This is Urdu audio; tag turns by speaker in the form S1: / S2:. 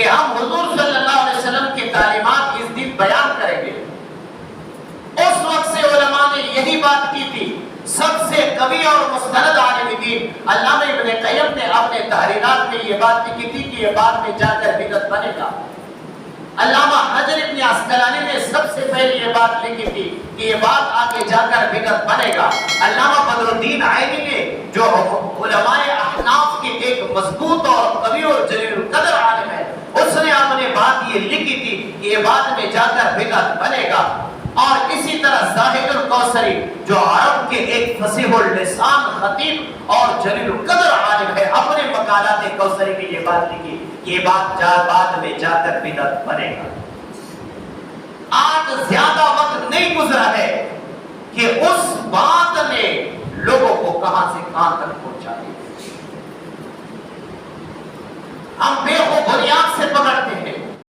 S1: کہ ہم حضور صلی اللہ علیہ وسلم کی تعلیمات اس دن بیان کریں گے. اس وقت سے علماء نے یہی بات کی تھی. سب سے قوی اور مستند عالم دین علامہ ابن قیم نے اپنے تحریرات میں یہ بات لکھی تھی کہ یہ بعد میں جا کر بدعت بنے گا. علامہ حجر ابن عسقلانی نے سب سے پہلے یہ بات لکھی تھی کہ یہ بات آگے جا کر بدعت بنے گا. علامہ بدر الدین عینی نے جو علماء احناف کے ایک مضبوط اور قوی اور جلیل القدر عالم ہے، اس نے اپنے بات یہ لکھی تھی کہ یہ بعد میں جا کر بدعت بنے گا. اور اسی طرح زاہد الکوثری جو عرب کے ایک فصیح اللسان خطیب اور جلیل القدر عالم ہے، اپنے مقالات کوثری میں یہ بات لکھی کہ یہ بات بعد میں جا کر بدعت بنے گا. آج زیادہ وقت نہیں گزرا ہے کہ اس بات نے لوگوں کو کہاں سے کہاں تک پہنچا دیا.